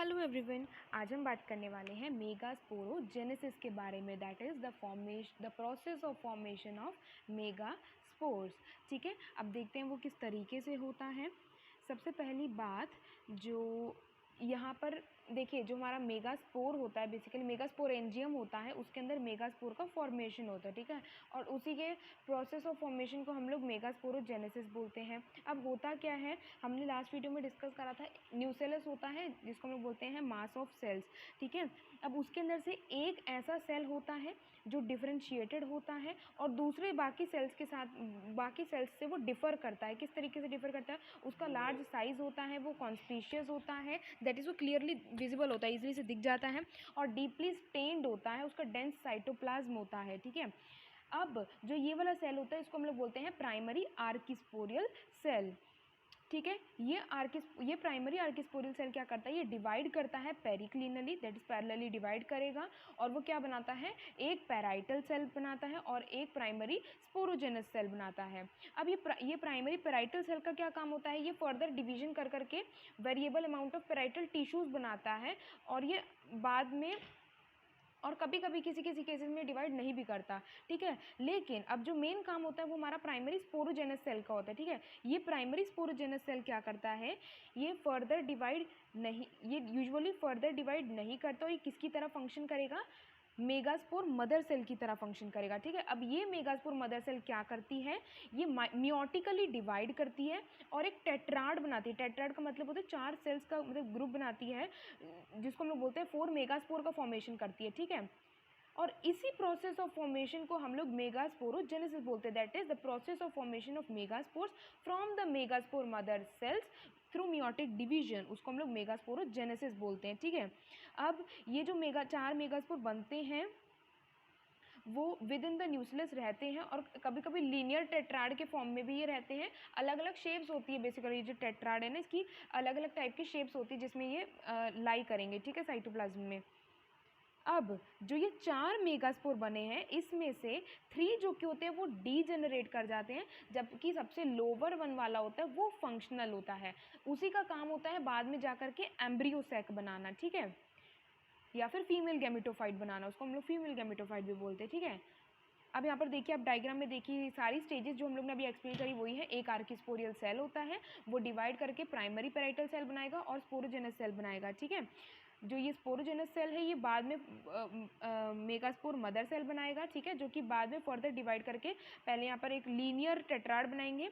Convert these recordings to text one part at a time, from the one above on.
Hello everyone, आज हम बात करने वाले हैं मेगास्पोरोजेनेसिस के बारे में। That is the process of formation of megaspores. ठीक है, अब देखते हैं वो किस तरीके से होता है। सबसे पहली बात जो यहाँ पर देखिए, जो हमारा मेगास्पोर होता है, बेसिकली मेगास्पोरेंजियम होता है, उसके अंदर मेगास्पोर का फॉर्मेशन होता है। ठीक है, और उसी के प्रोसेस ऑफ फॉर्मेशन को हम लोग मेगास्पोरोजेनेसिस बोलते हैं। अब होता क्या है, हमने लास्ट वीडियो में डिस्कस करा था, न्यूसेलस होता है जिसको हम लोग बोलते हैं मास ऑफ सेल्स। ठीक है, अब उसके अंदर से एक ऐसा सेल होता है जो डिफरेंशिएटेड होता है और दूसरे बाकी सेल्स के साथ, बाकी सेल्स से वो डिफ़र करता है। किस तरीके से डिफ़र करता है, उसका लार्ज साइज़ होता है, वो कॉन्स्पिशियस होता है, दैट इज़ वो क्लियरली विजिबल होता है, इजीली से दिख जाता है, और डीपली स्टेन्ड होता है, उसका डेंस साइटोप्लाज्म होता है। ठीक है, अब जो ये वाला सेल होता है इसको हम लोग बोलते हैं प्राइमरी आर्किस्पोरियल सेल। ठीक है, ये प्राइमरी आर्किस्पोरियल सेल क्या करता है, ये डिवाइड करता है पेरिक्लिनली, दैट इज पैरेलली डिवाइड करेगा, और वो क्या बनाता है, एक पैराइटल सेल बनाता है और एक प्राइमरी स्पोरोजेनस सेल बनाता है। अब ये प्राइमरी पैराइटल सेल का क्या काम होता है, ये फर्दर डिवीजन कर करके variable amount of parietal tissues बनाता है, और ये बाद में और कभी कभी किसी किसी केसेस में डिवाइड नहीं भी करता। ठीक है, लेकिन अब जो मेन काम होता है वो हमारा प्राइमरी स्पोरोजेनस सेल का होता है। ठीक है, ये प्राइमरी स्पोरोजेनस सेल क्या करता है, ये फर्दर डिवाइड नहीं, ये यूजुअली फर्दर डिवाइड नहीं करता, और ये किसकी तरह फंक्शन करेगा, मेगास्पोर मदर सेल की तरह फंक्शन करेगा। ठीक है, अब ये मेगास्पोर मदर सेल क्या करती है, ये मियोटिकली डिवाइड करती है और एक टेट्राड बनाती है। टेट्राड का मतलब होता है 4 सेल्स का मतलब ग्रुप बनाती है, जिसको हम लोग बोलते हैं 4 मेगास्पोर का फॉर्मेशन करती है। ठीक है, और इसी प्रोसेस ऑफ फॉर्मेशन को हम लोग मेगास्पोरोजेनेसिस बोलते हैं। That is the process of formation of megaspores from the megaspore mother cells through meiotic division, उसको हम लोग मेगास्पोरोजेनेसिस बोलते हैं। ठीक है, अब ये जो 4 मेगास्पोर बनते हैं वो विद इन द न्यूक्लियस रहते हैं, और कभी कभी लीनियर टेट्राड के फॉर्म में भी ये रहते हैं। अलग अलग शेप्स होती है, बेसिकली जो टेट्राड है ना, इसकी अलग अलग टाइप की शेप्स होती है जिसमें ये लाई करेंगे। ठीक है, साइटोप्लाज्म में। अब जो ये 4 मेगास्पोर बने हैं, इसमें से 3 जो कि होते हैं वो डीजेनरेट कर जाते हैं, जबकि सबसे लोअर वन वाला होता है वो फंक्शनल होता है। उसी का काम होता है बाद में जाकर के एम्ब्रियो सैक बनाना। ठीक है, या फिर फीमेल गैमेटोफाइट बनाना, उसको हम लोग फीमेल गैमेटोफाइट भी बोलते हैं। ठीक है, अब यहाँ पर देखिए, आप डायग्राम में देखिए, सारी स्टेजेस जो हम लोग ने अभी एक्सप्लेन करी वही है। एक आर्किस्पोरियल सेल होता है, वो डिवाइड करके प्राइमरी पैराइटल सेल बनाएगा और स्पोरोजेनस सेल बनाएगा। ठीक है, जो ये स्पोरोजेनस सेल है ये बाद में मेगास्पोर मदर सेल बनाएगा। ठीक है, जो कि बाद में फर्दर डिवाइड करके पहले यहाँ पर एक लीनियर टेट्राड बनाएंगे,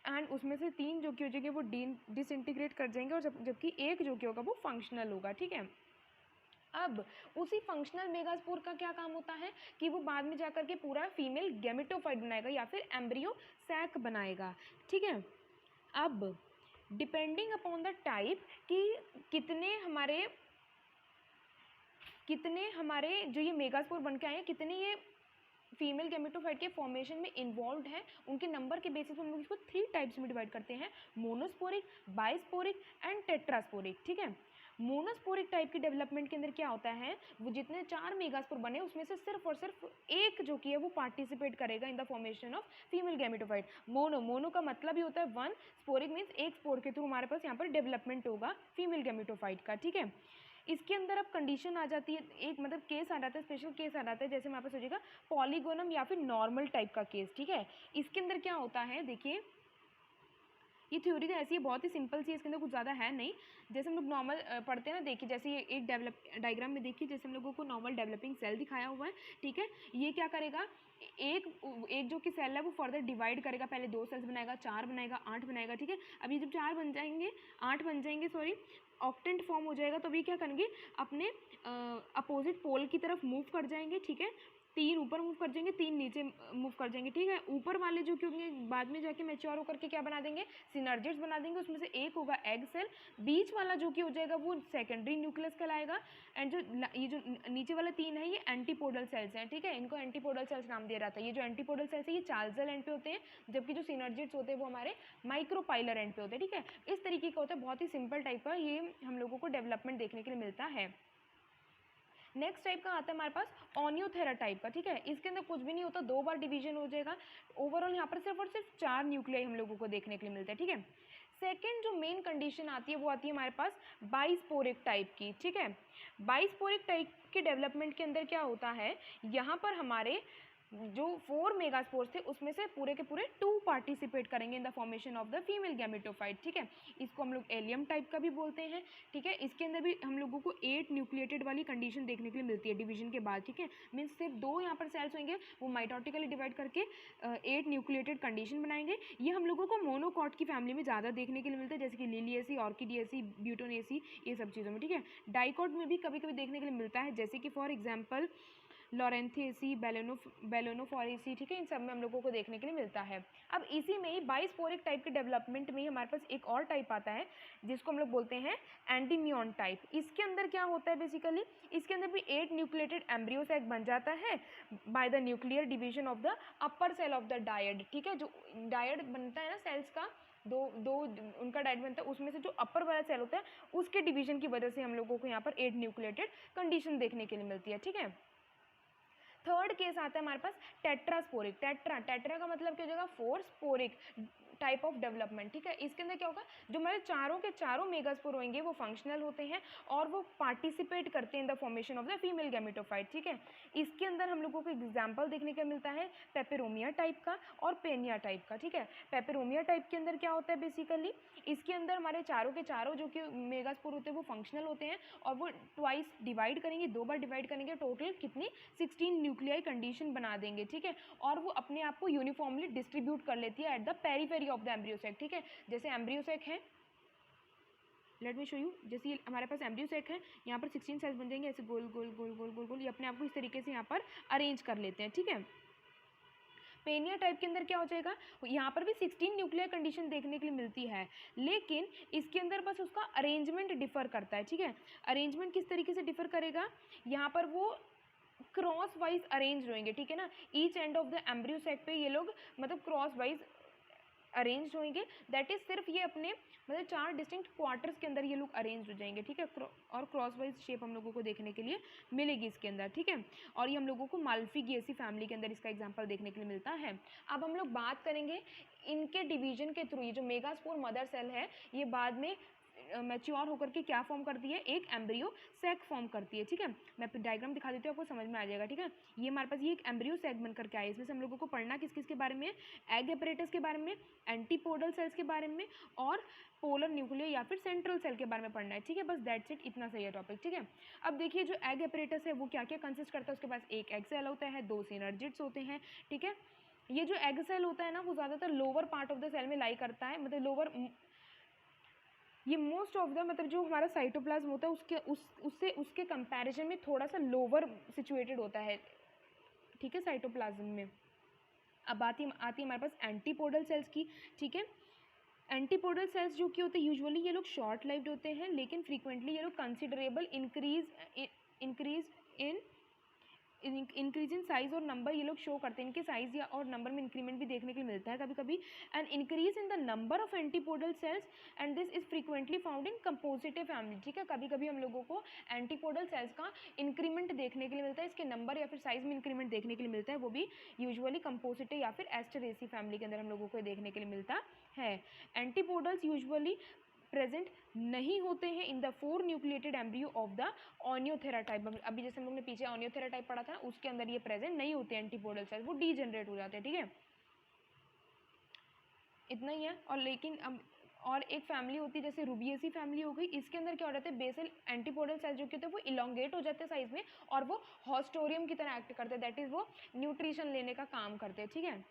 एंड उसमें से 3 जो कि हो जाएंगे वो डिसइंटीग्रेट कर जाएंगे, और जबकि एक जो कि होगा वो फंक्शनल होगा। ठीक है, अब उसी फंक्शनल मेगास्पोर का क्या काम होता है कि वो बाद में जाकर के पूरा फीमेल गैमेटोफाइट बनाएगा या फिर एम्ब्रियो सैक बनाएगा। ठीक है, अब डिपेंडिंग अपॉन द टाइप कि कितने हमारे जो ये मेगास्पोर बन के आए हैं, कितने ये फीमेल गैमेटोफाइट के फॉर्मेशन में इन्वॉल्व है, उनके नंबर के बेसिस पर हम लोग इसको 3 टाइप्स में डिवाइड करते हैं, मोनोस्पोरिक, बाइस्पोरिक एंड टेट्रास्पोरिक। ठीक है, मोनोस्पोरिक टाइप की डेवलपमेंट के अंदर क्या होता है, वो जितने 4 मेगास्पोर बने उसमें से सिर्फ और सिर्फ एक जो कि है वो पार्टिसिपेट करेगा in the formation of female gametophyte. Mono का मतलब ही होता है 1, स्पोरिक मीन्स एक स्पोर के थ्रू हमारे पास यहाँ पर डेवलपमेंट होगा फीमेल गैमेटोफाइट का। ठीक है, इसके अंदर अब कंडीशन आ जाती है, एक मतलब केस आ जाता है, स्पेशल केस आ जाता है, जैसे हमारे पास हो जाएगा पॉलीगोनम या फिर नॉर्मल टाइप का केस। ठीक है, इसके अंदर क्या होता है, देखिए ये थ्योरी तो ऐसी है, बहुत ही सिंपल सी है, इसके अंदर कुछ ज़्यादा है नहीं। जैसे हम लोग नॉर्मल पढ़ते हैं ना, देखिए जैसे ये एक डायग्राम में देखिए, जैसे हम लोगों को नॉर्मल डेवलपिंग सेल दिखाया हुआ है। ठीक है, ये क्या करेगा, एक जो कि सेल है वो फर्दर डिवाइड करेगा, पहले 2 सेल्स बनाएगा, 4 बनाएगा, 8 बनाएगा। ठीक है, अब ये जब 4 बन जाएंगे, 8 बन जाएंगे, सॉरी, ऑक्टेंट फॉर्म हो जाएगा, तो अभी क्या करेंगे, अपने अपोजिट पोल की तरफ मूव कर जाएंगे। ठीक है, 3 ऊपर मूव कर जाएंगे, 3 नीचे मूव कर जाएंगे। ठीक है, ऊपर वाले जो कि होंगे बाद में जाके मैच्योर होकर के क्या बना देंगे, सिनर्जिड्स बना देंगे, उसमें से एक होगा एग सेल, बीच वाला जो कि हो जाएगा वो सेकेंडरी न्यूक्लियस कहलाएगा, एंड ये जो नीचे वाला 3 है ये एंटीपोडल सेल्स हैं। ठीक है, इनको एंटीपोडल सेल्स नाम दिया जाता है। ये जो एंटीपोडल सेल्स है ये चार्जल एंड पे होते हैं, जबकि जो सिनर्जिड्स होते हैं वो हमारे माइक्रोपाइलर एंड पे होते हैं। ठीक है, इस तरीके का होता है, बहुत ही सिंपल टाइप का ये हम लोगों को डेवलपमेंट देखने के लिए मिलता है। नेक्स्ट टाइप का आता है हमारे पास ऑनियोथेरा टाइप का। ठीक है, इसके अंदर कुछ भी नहीं होता, 2 बार डिवीजन हो जाएगा। ओवरऑल यहाँ पर सिर्फ और सिर्फ 4 न्यूक्लियाई हम लोगों को देखने के लिए मिलता है। ठीक है, सेकेंड जो मेन कंडीशन आती है वो आती है हमारे पास बाइस्पोरिक टाइप की, ठीक है। बाइस्पोरिक टाइप के डेवलपमेंट के अंदर क्या होता है, यहाँ पर हमारे जो 4 मेगास्पोर्स थे उसमें से पूरे के पूरे 2 पार्टिसिपेट करेंगे in the formation of the female gametophyte, ठीक है। इसको हम लोग एलियम टाइप का भी बोलते हैं, ठीक है। इसके अंदर भी हम लोगों को 8 न्यूक्लिएटेड वाली कंडीशन देखने के लिए मिलती है डिवीजन के बाद, ठीक है। मीन्स सिर्फ 2 यहाँ पर सेल्स होंगे, वो माइटोटिकली डिवाइड करके 8 न्यूक्लिएटेड कंडीशन बनाएंगे। ये हम लोगों को मोनोकॉट की फैमिली में ज़्यादा देखने के लिए मिलता है, जैसे कि लिलिएसी, ऑर्किडिएसी, ब्यूटोनेसी, ये सब चीज़ों में, ठीक है। डाइकॉट में भी कभी कभी देखने के लिए मिलता है, जैसे कि फॉर एग्जाम्पल लॉरेंथिएसी, बेलोनोफोरेसी, ठीक है। इन सब में हम लोगों को देखने के लिए मिलता है। अब इसी में ही बाइस्पोरिक टाइप के डेवलपमेंट में ही हमारे पास एक और टाइप आता है जिसको हम लोग बोलते हैं एंटीमियन टाइप। इसके अंदर क्या होता है बेसिकली, इसके अंदर भी 8 न्यूक्लिएटेड एम्ब्रियो सैक बन जाता है by the nuclear division of the upper cell of the dyad, ठीक है। जो डायड बनता है ना सेल्स का, दो उनका डायड बनता है, उसमें से जो अपर वाला सेल होता है उसके डिवीजन की वजह से हम लोगों को यहाँ पर 8 न्यूक्लिएटेड कंडीशन देखने के लिए मिलती है, ठीक है। थर्ड केस आता है हमारे पास टेट्रास्पोरिक। टेट्रा का मतलब क्या हो जाएगा, 4 स्पोरिक टाइप ऑफ डेवलपमेंट, ठीक है। इसके अंदर क्या होगा, जो हमारे चारों के चारों मेगास्पोर होंगे वो फंक्शनल होते हैं और वो पार्टिसिपेट करते हैं in the formation of the female gametophyte, ठीक है। इसके अंदर हम लोगों को एग्जाम्पल देखने को मिलता है पेपेरोमिया टाइप का और पेनिया टाइप का, ठीक है। पेपेरोमिया टाइप के अंदर क्या होता है बेसिकली, इसके अंदर हमारे चारों के चारों जो कि मेगास्पोर होते हैं वो फंक्शनल होते हैं और वो ट्वाइस डिवाइड करेंगे, 2 बार डिवाइड करेंगे, टोटल कितनी 16 न्यूक्लियाई कंडीशन बना देंगे, ठीक है। और वो अपने आप को यूनिफॉर्मली डिस्ट्रीब्यूट कर लेती है at the periphery of the embryo sac, ठीक है। जैसे एम्ब्रियो सैक है, लेट मी शो यू, जैसे हमारे पास एम्ब्रियो सैक है, यहाँ पर 16 सेल्स बन जाएंगे ऐसे गोल गोल गोल गोल गोल गोल, ये अपने आप को इस तरीके से यहाँ पर अरेंज कर लेते हैं, ठीक है। पेनिया टाइप के अंदर क्या हो जाएगा, यहाँ पर भी 16 न्यूक्लियर कंडीशन देखने के लिए मिलती है, लेकिन इसके अंदर बस उसका अरेंजमेंट डिफर करता है, ठीक है। अरेंजमेंट किस तरीके से डिफर करेगा, यहाँ पर वो क्रॉस वाइज अरेंज होंगे, ठीक है ना। Each end of the embryo sac पे ये लोग मतलब क्रॉस वाइज अरेंज होंगे, दैट इज सिर्फ ये अपने मतलब 4 डिस्टिंक्ट क्वार्टर्स के अंदर ये लोग अरेंज हो जाएंगे, ठीक है। और क्रॉस वाइज शेप हम लोगों को देखने के लिए मिलेगी इसके अंदर, ठीक है। और ये हम लोगों को माल्फिगिएसी फैमिली के अंदर इसका एग्जांपल देखने के लिए मिलता है। अब हम लोग बात करेंगे इनके डिवीजन के थ्रू, ये जो मेगास्पोर मदर सेल है ये बाद में मैच्योर होकर के क्या फॉर्म करती है, एक एम्ब्रियो सैक फॉर्म करती है, ठीक है। मैं डायग्राम दिखा देती हूँ, आपको समझ में आ जाएगा, ठीक है। ये हमारे पास ये एक एम्ब्रियो सैक बन करके आया, इसमें से हम लोगों को पढ़ना किस किस के बारे में, एग एपरेटस के बारे में, एंटीपोडल सेल्स के बारे में और पोलर न्यूक्लियर या फिर सेंट्रल सेल के बारे में पढ़ना है, ठीक है। बस दैट्स इट, इतना सही है टॉपिक, ठीक है। अब देखिए जो एग एपरेटस है वो क्या क्या कंसिस्ट करता है, उसके पास एक एग सेल होता है, 2 सिनर्जिड्स होते हैं, ठीक है। ये जो एग सेल होता है ना वो ज़्यादातर lower part of the cell में लाई करता है, मतलब लोअर, ये मोस्ट ऑफ द मतलब जो हमारा साइटोप्लाज्म होता है उससे उसके कंपैरिजन में थोड़ा सा लोअर सिचुएटेड होता है, ठीक है, साइटोप्लाज्म में। अब आती है हमारे पास एंटीपोडल सेल्स की, ठीक है। एंटीपोडल सेल्स जो कि होते हैं यूजुअली ये लोग शॉर्ट लाइव्ड होते हैं, लेकिन फ्रीक्वेंटली ये लोग कंसिडरेबल इंक्रीज इन साइज और नंबर ये लोग शो करते हैं, इनके साइज या और नंबर में इंक्रीमेंट भी देखने के लिए मिलता है कभी कभी। And increase in the number of antipodal cells and this is frequently found in compositive family, ठीक है। कभी कभी हम लोगों को एंटीपोडल सेल्स का इंक्रीमेंट देखने के लिए मिलता है, इसके नंबर या फिर साइज में इंक्रीमेंट देखने के लिए मिलता है, वो भी यूजुअली कंपोजिटिव या फिर एस्टरेसी फैमिली के अंदर हम लोगों को देखने के लिए मिलता है। एंटीपोडल्स यूजुअली प्रेजेंट नहीं होते हैं in the 4 nucleated embryo of the Oenothera type. अभी जैसे हम लोग ने पीछे ओनियोथेरा टाइप पढ़ा था उसके अंदर ये प्रेजेंट नहीं होते एंटीपोडल सेल्स, वो डीजनरेट हो जाते हैं, ठीक है। इतना ही है। और लेकिन अब और एक फैमिली होती है जैसे रूबिएसी फैमिली हो गई, इसके अंदर क्या हो जाता है, बेसल एंटीपोडल सेल्स जो कि होते हैं वो इलोंगेट हो जाते हैं साइज में और वो हॉस्टोरियम की तरह एक्ट करते हैं, दैट इज वो न्यूट्रिशन लेने का काम करते हैं, ठीक है।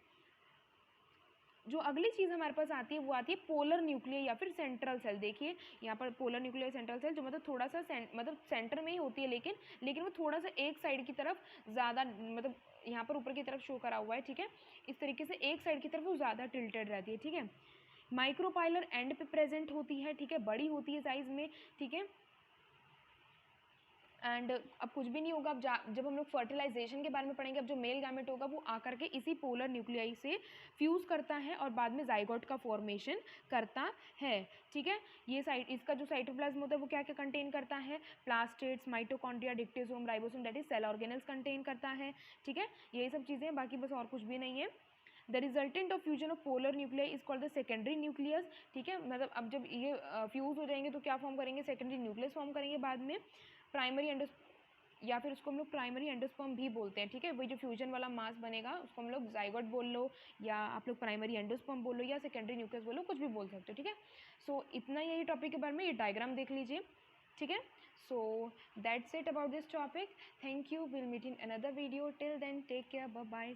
जो अगली चीज़ हमारे पास आती है वो आती है पोलर न्यूक्लियर या फिर सेंट्रल सेल। देखिए यहाँ पर पोलर न्यूक्लियर सेंट्रल सेल जो मतलब थोड़ा सा मतलब सेंटर में ही होती है, लेकिन वो थोड़ा सा एक साइड की तरफ ज़्यादा मतलब यहाँ पर ऊपर की तरफ शो करा हुआ है, ठीक है। इस तरीके से एक साइड की तरफ वो ज़्यादा टिल्टेड रहती है, ठीक है। माइक्रोपाइलर एंड पे प्रेजेंट होती है, ठीक है, बड़ी होती है साइज में, ठीक है। एंड अब कुछ भी नहीं होगा, अब जब हम लोग फर्टिलाइजेशन के बारे में पढ़ेंगे, अब जो मेल गैमेट होगा वो आकर के इसी पोलर न्यूक्लियाई से फ्यूज़ करता है और बाद में जाइगोट का फॉर्मेशन करता है, ठीक है। ये इसका जो साइटोप्लाज्म होता है वो क्या क्या कंटेन करता है, plastids, mitochondria, dictyosome, ribosome, that is cell organelles contain करता है, ठीक है। यही सब चीज़ें हैं, बाकी बस और कुछ भी नहीं है। The resultant of fusion of polar nuclear is called the secondary nucleus, ठीक है, मतलब अब जब ये फ्यूज हो जाएंगे तो क्या फॉर्म करेंगे, सेकेंडरी न्यूक्लियस फॉर्म करेंगे बाद में। प्राइमरी या फिर उसको हम लोग प्राइमरी एंडोस्पर्म भी बोलते हैं, ठीक है, वही जो फ्यूजन वाला मास बनेगा उसको हम लोग जाइगोट बोल लो, या आप लोग प्राइमरी एंडोस्पर्म बोल लो, या सेकेंडरी न्यूक्लियस बोलो, कुछ भी बोल सकते हो, ठीक है। सो इतना यही टॉपिक के बारे में, ये डायग्राम देख लीजिए, ठीक है। So that's it about this topic, thank you, will meet in another video, till then take care, bye bye.